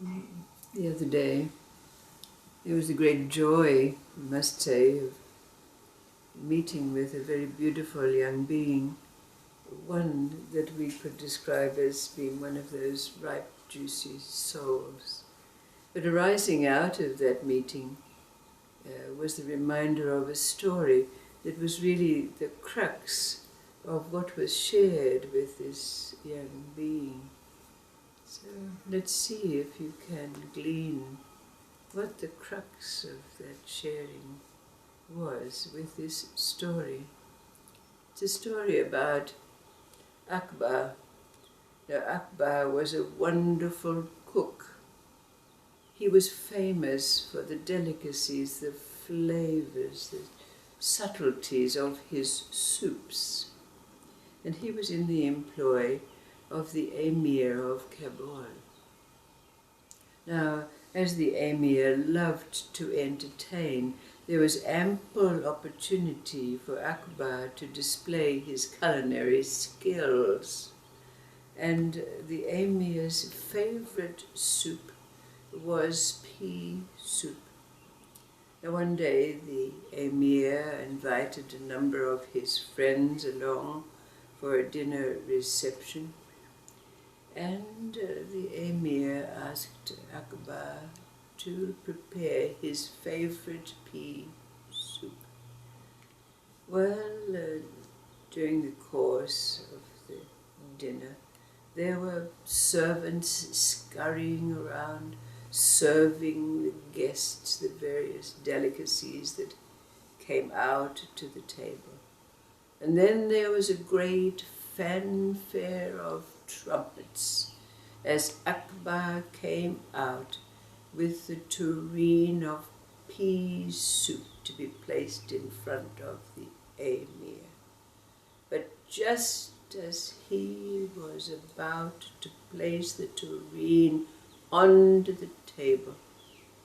The other day, it was a great joy, I must say, of meeting with a very beautiful young being, one that we could describe as being one of those ripe, juicy souls. But arising out of that meeting was the reminder of a story that was really the crux of what was shared with this young being. So let's see if you can glean what the crux of that sharing was with this story. It's a story about Akbar. Now, Akbar was a wonderful cook. He was famous for the delicacies, the flavors, the subtleties of his soups. And he was in the employ of the Emir of Kabul. Now, as the Emir loved to entertain, there was ample opportunity for Akbar to display his culinary skills. And the Emir's favorite soup was pea soup. Now, one day the Emir invited a number of his friends along for a dinner reception, and the Emir asked Akbar to prepare his favorite pea soup. Well, during the course of the dinner, there were servants scurrying around, serving the guests the various delicacies that came out to the table. And then there was a great fanfare of trumpets as Akbar came out with the tureen of pea soup to be placed in front of the Emir. But just as he was about to place the tureen onto the table,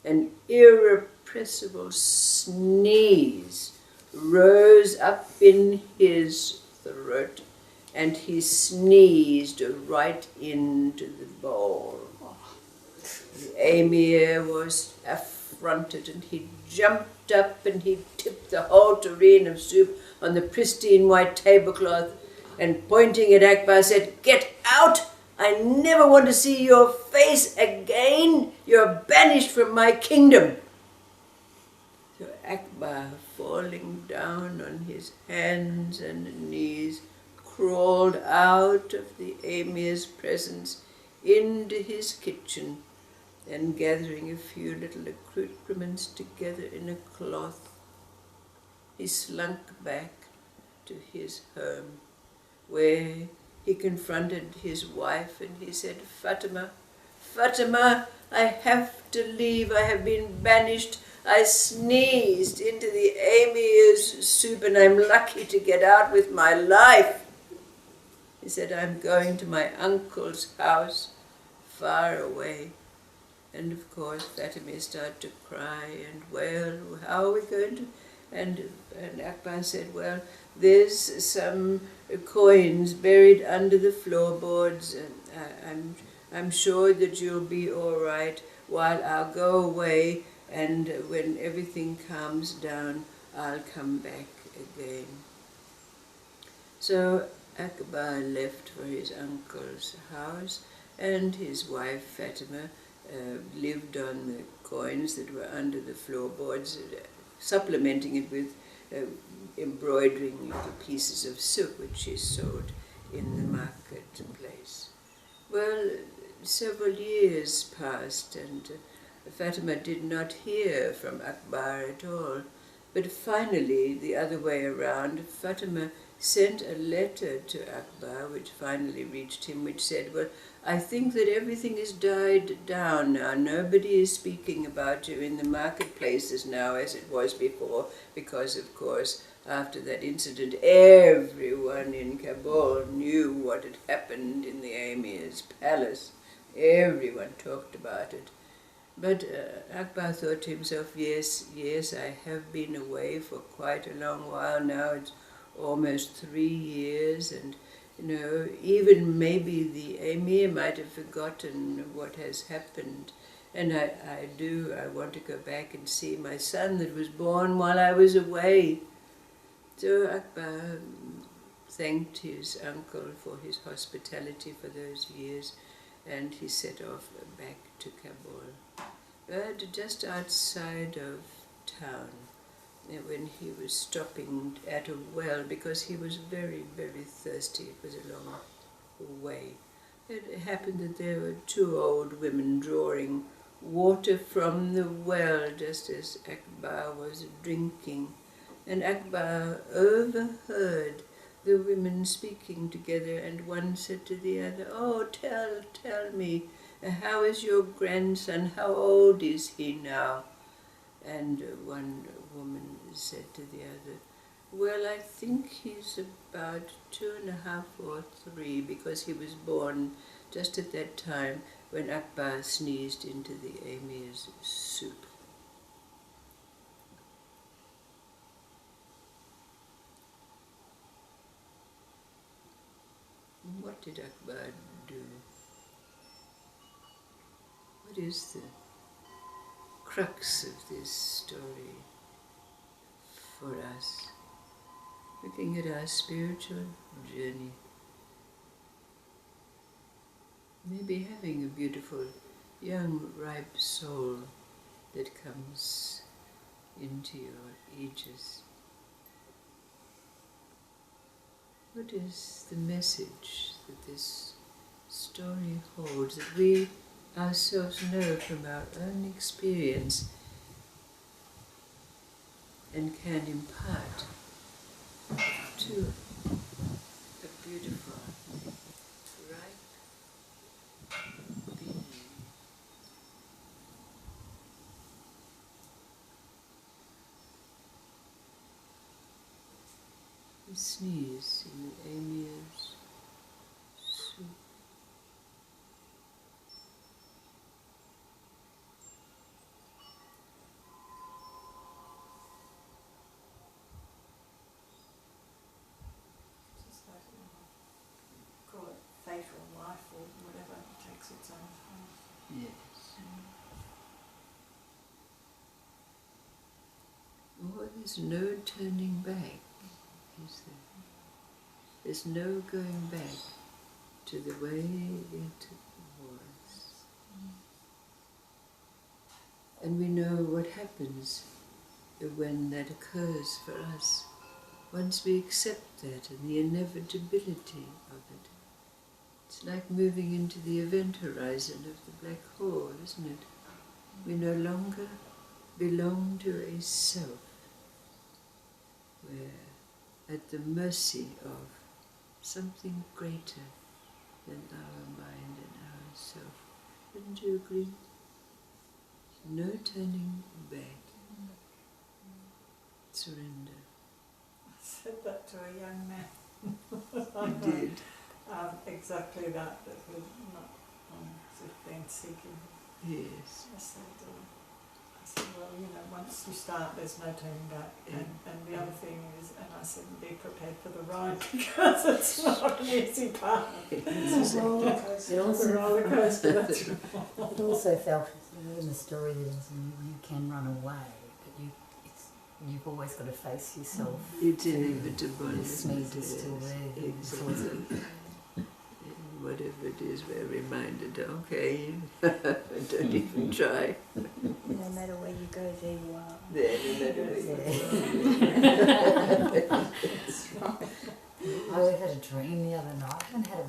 an irrepressible sneeze rose up in his throat, and he sneezed right into the bowl. The Emir was affronted, and he jumped up and he tipped the whole tureen of soup on the pristine white tablecloth, and pointing at Akbar said, "Get out! I never want to see your face again. You're banished from my kingdom." So Akbar, falling down on his hands and knees, crawled out of the Emir's presence into his kitchen, and gathering a few little accoutrements together in a cloth, he slunk back to his home, where he confronted his wife and he said, "Fatima, Fatima, I have to leave. I have been banished. I sneezed into the Emir's soup and I'm lucky to get out with my life." He said, "I'm going to my uncle's house, far away." And of course Fatima started to cry and wail, "How are we going to?" And Akbar said, "Well, there's some coins buried under the floorboards, and I'm sure that you'll be all right while I'll go away, and when everything calms down, I'll come back again." So Akbar left for his uncle's house, and his wife Fatima lived on the coins that were under the floorboards, supplementing it with embroidering little pieces of silk which she sold in the marketplace. Well, several years passed, and Fatima did not hear from Akbar at all. But finally, the other way around, Fatima sent a letter to Akbar, which finally reached him, which said, "Well, I think that everything has died down now. Nobody is speaking about you in the marketplaces now as it was before, because, of course, after that incident, everyone in Kabul knew what had happened in the Emir's palace. Everyone talked about it." But Akbar thought to himself, yes, I have been away for quite a long while now. It's almost 3 years, and You know, even maybe the Emir might have forgotten what has happened. And I want to go back and see my son that was born while I was away. So Akbar thanked his uncle for his hospitality for those years, and he set off back to Kabul. But just outside of town, when he was stopping at a well because he was very, very thirsty. It was a long way. It happened that there were two old women drawing water from the well just as Akbar was drinking. And Akbar overheard the women speaking together, and one said to the other, "Oh, tell me, how is your grandson? How old is he now?" And one woman said to the other, "Well, I think he's about 2.5 or 3, because he was born just at that time when Akbar sneezed into the Emir's soup." What did Akbar do? What is the crux of this story for us, looking at our spiritual journey? Maybe having a beautiful, young, ripe soul that comes into your aegis. What is the message that this story holds, that we ourselves know from our own experience and can impart to a beautiful, ripe being? We sneeze in the Emir's soup. Call it fate or life or whatever, it takes its own time. Yes. Oh, there's no turning back, is there? There's no going back to the way it was. And we know what happens when that occurs for us. Once we accept that and the inevitability of it. It's like moving into the event horizon of the black hole, isn't it? We no longer belong to a self. We're at the mercy of something greater than our mind and our self. Wouldn't you agree? No turning back. Surrender. I said that to a young man. You did. Exactly that was not been seeking. Yes. I said, well, you know, once you start, there's no turning back. And the other thing is, and I said, be prepared for the ride, because it's not an easy path. It's a roller coaster. It's a roller coaster, that's right. It also felt in the story that you can run away, but you've always got to face yourself. It's inevitable. The sneeze is still there. Exactly. Whatever it is, we're reminded, okay, don't even try. No matter where you go, there you are. There, no matter where you go. I had a dream the other night. I haven't had a